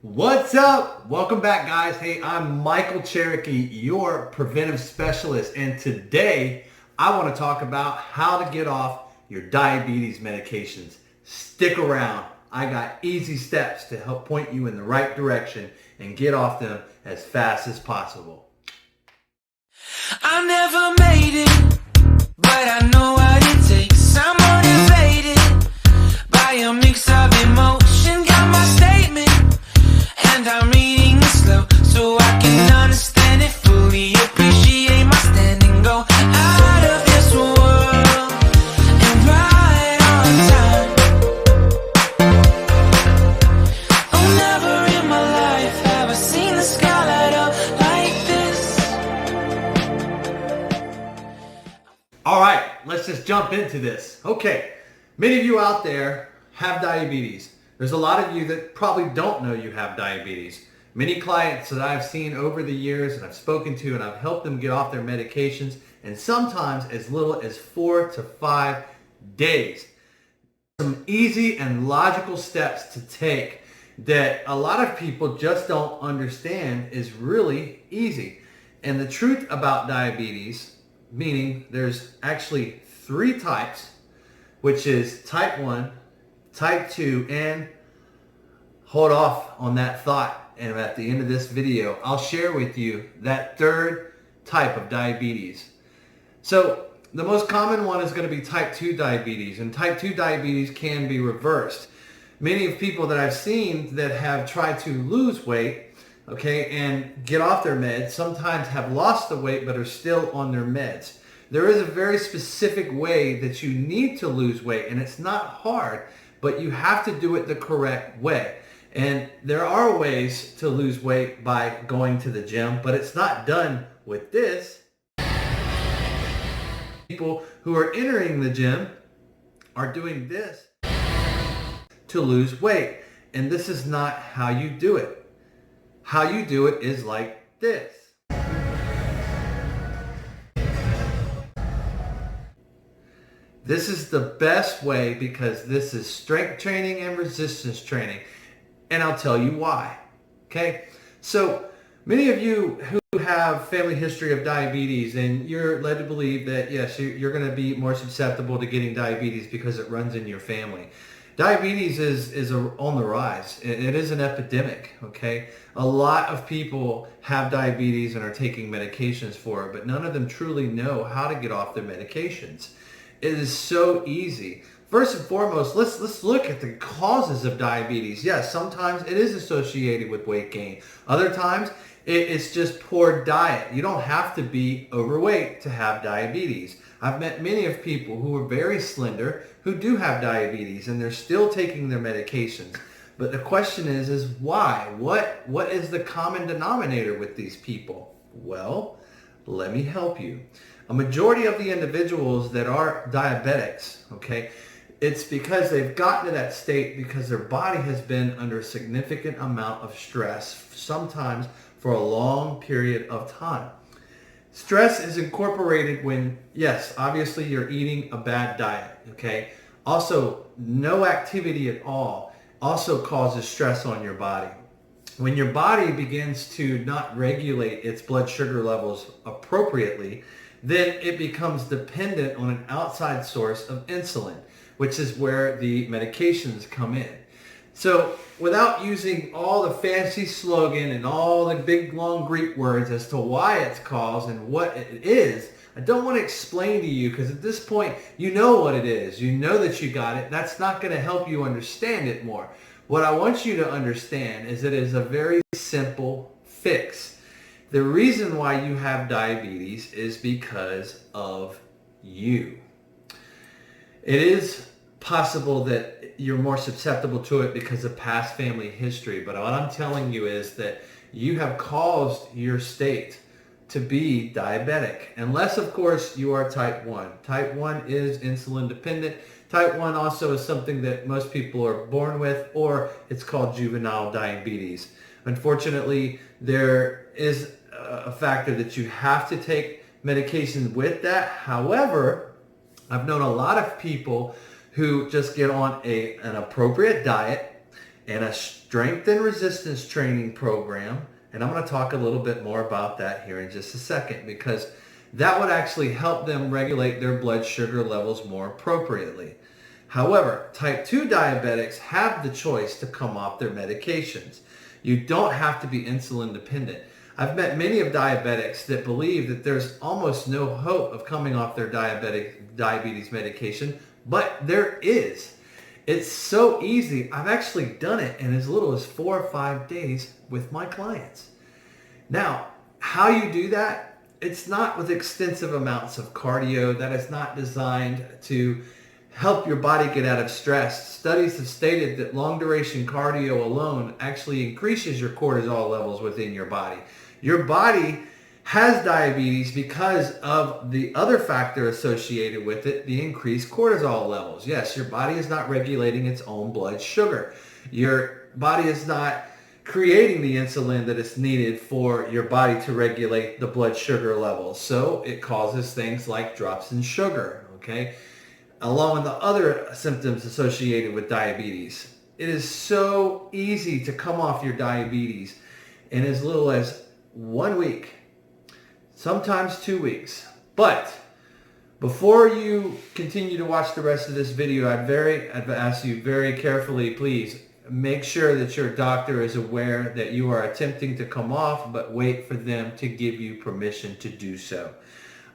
What's up? Welcome back, guys. Hey, I'm Michael Cherokee, your preventive specialist, and today I want to talk about how to get off your diabetes medications. Stick around. I got easy steps to help point you in the right direction and get off them as fast as possible. I never made it, but I know what it takes. I'm motivated by a mix of emotion. Got my statement, and I'm reading it slow so I can understand it fully. Appreciate my standing, go out of this world and right on time. Oh, never in my life have I seen the sky light up like this. All right, let's just jump into this. Okay, many of you out there have diabetes. There's a lot of you that probably don't know you have diabetes. Many clients that I've seen over the years and I've spoken to and I've helped them get off their medications, and sometimes as little as 4 to 5 days. Some easy and logical steps to take that a lot of people just don't understand is really easy. And the truth about diabetes, meaning there's actually 3 types, which is type 1, type 2, and hold off on that thought, and at the end of this video I'll share with you that 3rd type of diabetes. So the most common one is going to be type 2 diabetes, and type 2 diabetes can be reversed. Many of people that I've seen that have tried to lose weight, okay, and get off their meds sometimes have lost the weight but are still on their meds. There is a very specific way that you need to lose weight, and it's not hard, but you have to do it the correct way. And there are ways to lose weight by going to the gym, but it's not done with this. People who are entering the gym are doing this to lose weight, and this is not how you do it. How you do it is like this. This is the best way because this is strength training and resistance training. And I'll tell you why. Okay? So many of you who have family history of diabetes, and you're led to believe that, yes, you're going to be more susceptible to getting diabetes because it runs in your family. Diabetes is on the rise. It is an epidemic, okay? A lot of people have diabetes and are taking medications for it, but none of them truly know how to get off their medications. It is so easy. First and foremost, let's look at the causes of diabetes. Yes, sometimes it is associated with weight gain. Other times, it's just poor diet. You don't have to be overweight to have diabetes. I've met many of people who are very slender who do have diabetes, and they're still taking their medications. But the question is why? What is the common denominator with these people? Well, let me help you. A majority of the individuals that are diabetics, okay, it's because they've gotten to that state because their body has been under a significant amount of stress, sometimes for a long period of time. Stress is incorporated when, yes, obviously you're eating a bad diet, okay? Also, no activity at all also causes stress on your body. When your body begins to not regulate its blood sugar levels appropriately, then it becomes dependent on an outside source of insulin, which is where the medications come in. So without using all the fancy slogan and all the big long Greek words as to why it's caused and what it is, I don't want to explain to you, because at this point you know what it is. You know that you got it. That's not going to help you understand it more. What I want you to understand is that it is a very simple fix. The reason why you have diabetes is because of you. It is possible that you're more susceptible to it because of past family history, but what I'm telling you is that you have caused your state to be diabetic, unless of course you are type 1. Type 1 is insulin dependent. Type 1 also is something that most people are born with, or it's called juvenile diabetes. Unfortunately, there is a factor that you have to take medication with that. However, I've known a lot of people who just get on an appropriate diet and a strength and resistance training program. And I'm going to talk a little bit more about that here in just a second, because that would actually help them regulate their blood sugar levels more appropriately. However, type 2 diabetics have the choice to come off their medications. You don't have to be insulin dependent. I've met many of diabetics that believe that there's almost no hope of coming off their diabetes medication, but there is. It's so easy. I've actually done it in as little as 4 or 5 days with my clients. Now, how you do that, it's not with extensive amounts of cardio. That is not designed to help your body get out of stress. Studies have stated that long duration cardio alone actually increases your cortisol levels within your body. Your body has diabetes because of the other factor associated with it, the increased cortisol levels. Yes, your body is not regulating its own blood sugar. Your body is not creating the insulin that is needed for your body to regulate the blood sugar levels. So it causes things like drops in sugar, okay? Along with the other symptoms associated with diabetes. It is so easy to come off your diabetes in as little as 1 week, sometimes 2 weeks. But before you continue to watch the rest of this video, I'd ask you very carefully, please make sure that your doctor is aware that you are attempting to come off, but wait for them to give you permission to do so.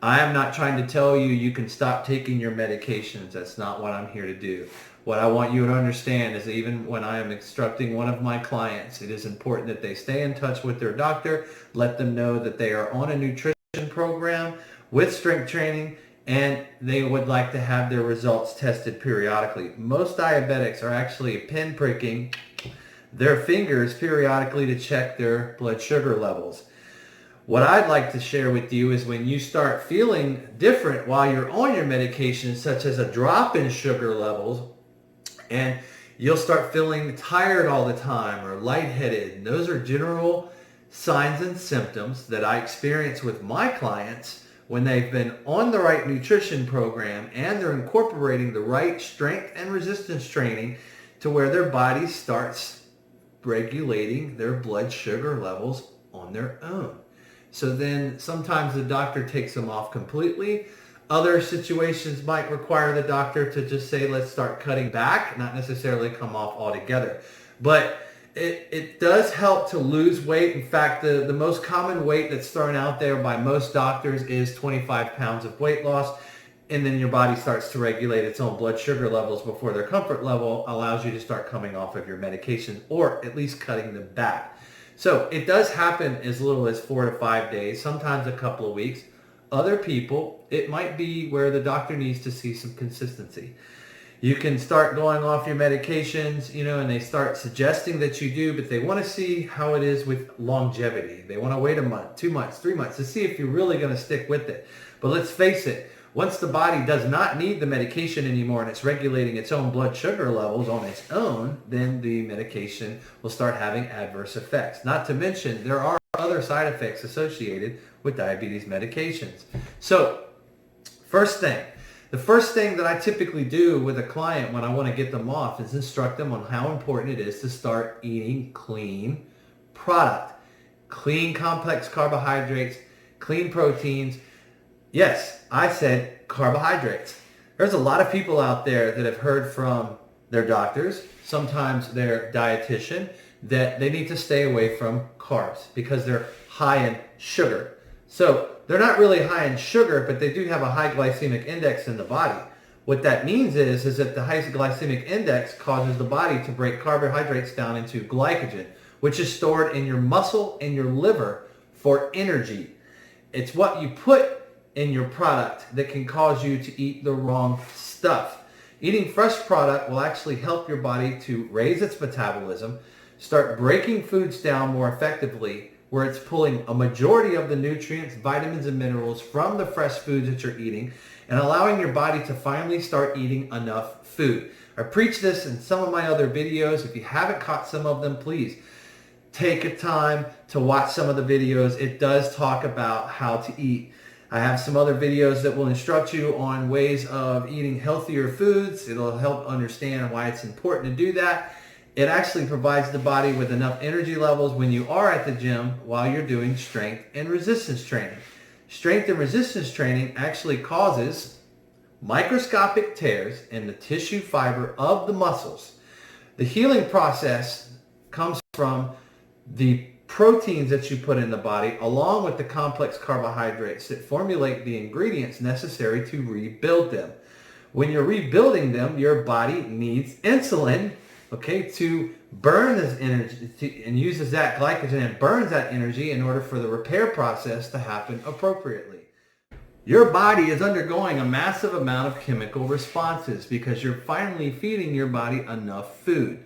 I am not trying to tell you you can stop taking your medications. That's not what I'm here to do. What I want you to understand is that even when I am instructing one of my clients, it is important that they stay in touch with their doctor, let them know that they are on a nutrition program with strength training, and they would like to have their results tested periodically. Most diabetics are actually pinpricking their fingers periodically to check their blood sugar levels. What I'd like to share with you is when you start feeling different while you're on your medication, such as a drop in sugar levels, and you'll start feeling tired all the time or lightheaded. And those are general signs and symptoms that I experience with my clients when they've been on the right nutrition program and they're incorporating the right strength and resistance training to where their body starts regulating their blood sugar levels on their own. So then sometimes the doctor takes them off completely. Other situations might require the doctor to just say, let's start cutting back, not necessarily come off altogether. But it does help to lose weight. In fact, the most common weight that's thrown out there by most doctors is 25 pounds of weight loss. And then your body starts to regulate its own blood sugar levels before their comfort level allows you to start coming off of your medication, or at least cutting them back. So it does happen as little as 4 to 5 days, sometimes a couple of weeks. Other people, it might be where the doctor needs to see some consistency. You can start going off your medications, and they start suggesting that you do, but they want to see how it is with longevity. They want to wait a month, 2 months, 3 months to see if you're really going to stick with it. But let's face it, once the body does not need the medication anymore and it's regulating its own blood sugar levels on its own, then the medication will start having adverse effects. Not to mention, there are other side effects associated with diabetes medications. So, the first thing that I typically do with a client when I want to get them off is instruct them on how important it is to start eating clean product. Clean complex carbohydrates, clean proteins. Yes, I said carbohydrates. There's a lot of people out there that have heard from their doctors, sometimes their dietitian, that they need to stay away from carbs because they're high in sugar. So they're not really high in sugar, but they do have a high glycemic index in the body. What that means is that the high glycemic index causes the body to break carbohydrates down into glycogen, which is stored in your muscle and your liver for energy. It's what you put in your product that can cause you to eat the wrong stuff. Eating fresh product will actually help your body to raise its metabolism, start breaking foods down more effectively, where it's pulling a majority of the nutrients, vitamins, and minerals from the fresh foods that you're eating and allowing your body to finally start eating enough food. I preach this in some of my other videos. If you haven't caught some of them, please take a time to watch some of the videos. It does talk about how to eat. I have some other videos that will instruct you on ways of eating healthier foods. It'll help understand why it's important to do that. It actually provides the body with enough energy levels when you are at the gym while you're doing strength and resistance training. Strength and resistance training actually causes microscopic tears in the tissue fiber of the muscles. The healing process comes from the proteins that you put in the body along with the complex carbohydrates that formulate the ingredients necessary to rebuild them. When you're rebuilding them, your body needs insulin, okay, to burn this energy and uses that glycogen and burns that energy in order for the repair process to happen appropriately. Your body is undergoing a massive amount of chemical responses because you're finally feeding your body enough food.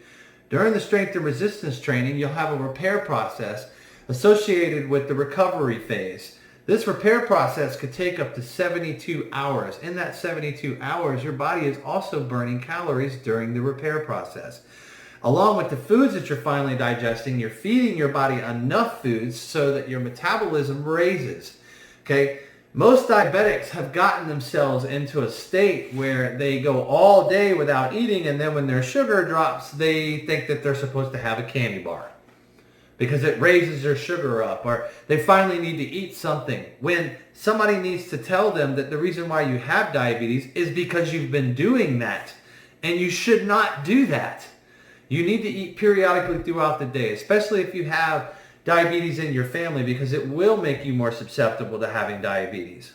During the strength and resistance training, you'll have a repair process associated with the recovery phase. This repair process could take up to 72 hours. In that 72 hours, your body is also burning calories during the repair process. Along with the foods that you're finally digesting, you're feeding your body enough foods so that your metabolism raises. Okay? Most diabetics have gotten themselves into a state where they go all day without eating, and then when their sugar drops, they think that they're supposed to have a candy bar because it raises their sugar up, or they finally need to eat something when somebody needs to tell them that the reason why you have diabetes is because you've been doing that, and you should not do that. You need to eat periodically throughout the day, especially if you have diabetes in your family, because it will make you more susceptible to having diabetes.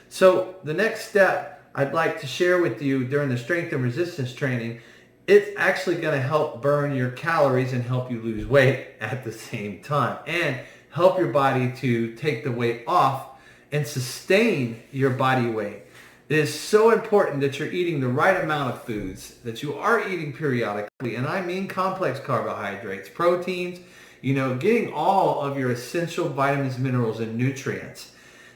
So the next step I'd like to share with you during the strength and resistance training, it's actually going to help burn your calories and help you lose weight at the same time and help your body to take the weight off and sustain your body weight. It is so important that you're eating the right amount of foods, that you are eating periodically, and I mean complex carbohydrates, proteins, getting all of your essential vitamins, minerals, and nutrients.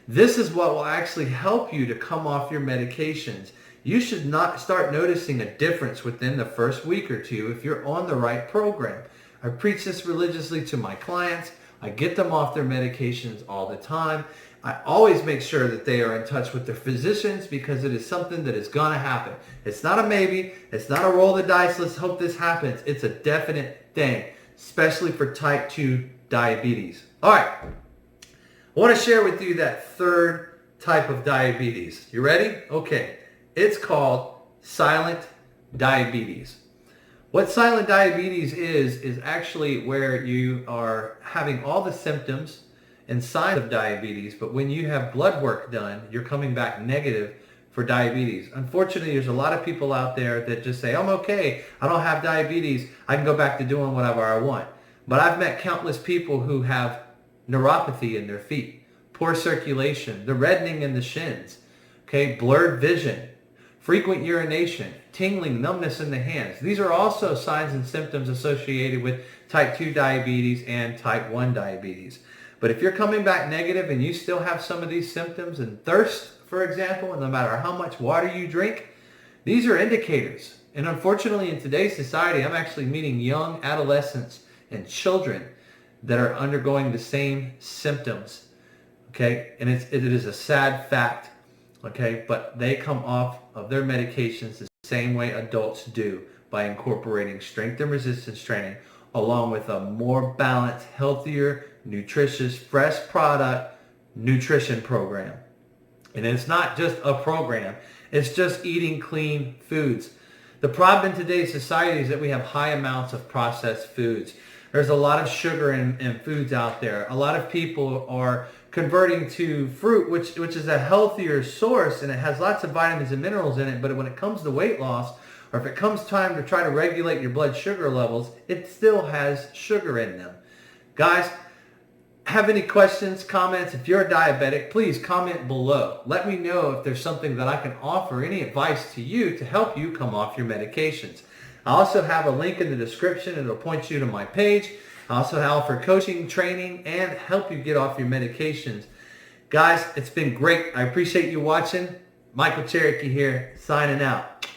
This is what will actually help you to come off your medications. You should not start noticing a difference within the first week or two if you're on the right program. I preach this religiously to my clients. I get them off their medications all the time. I always make sure that they are in touch with their physicians because it is something that is going to happen. It's not a maybe. It's not a roll the dice. Let's hope this happens. It's a definite thing, especially for type 2 diabetes. All right. I want to share with you that third type of diabetes. You ready? Okay. It's called silent diabetes. What silent diabetes is actually where you are having all the symptoms and signs of diabetes, but when you have blood work done, you're coming back negative for diabetes. Unfortunately, there's a lot of people out there that just say, I'm okay, I don't have diabetes, I can go back to doing whatever I want. But I've met countless people who have neuropathy in their feet, poor circulation, the reddening in the shins, okay, blurred vision, frequent urination, tingling, numbness in the hands. These are also signs and symptoms associated with type 2 diabetes and type 1 diabetes. But if you're coming back negative and you still have some of these symptoms and thirst, for example, and no matter how much water you drink, these are indicators. And unfortunately, in today's society, I'm actually meeting young adolescents and children that are undergoing the same symptoms. Okay? And it is a sad fact. Okay? But they come off of their medications the same way adults do by incorporating strength and resistance training along with a more balanced, healthier, nutritious, fresh product nutrition program. And it's not just a program. It's just eating clean foods. The problem in today's society is that we have high amounts of processed foods. There's a lot of sugar in foods out there. A lot of people are converting to fruit, which is a healthier source, and it has lots of vitamins and minerals in it. But when it comes to weight loss, or if it comes time to try to regulate your blood sugar levels, it still has sugar in them. Guys, have any questions, comments? If you're a diabetic, please comment below. Let me know if there's something that I can offer, any advice to you to help you come off your medications. I also have a link in the description. It'll point you to my page. I also offer coaching, training, and help you get off your medications. Guys, it's been great. I appreciate you watching. Michael Cherokee here, signing out.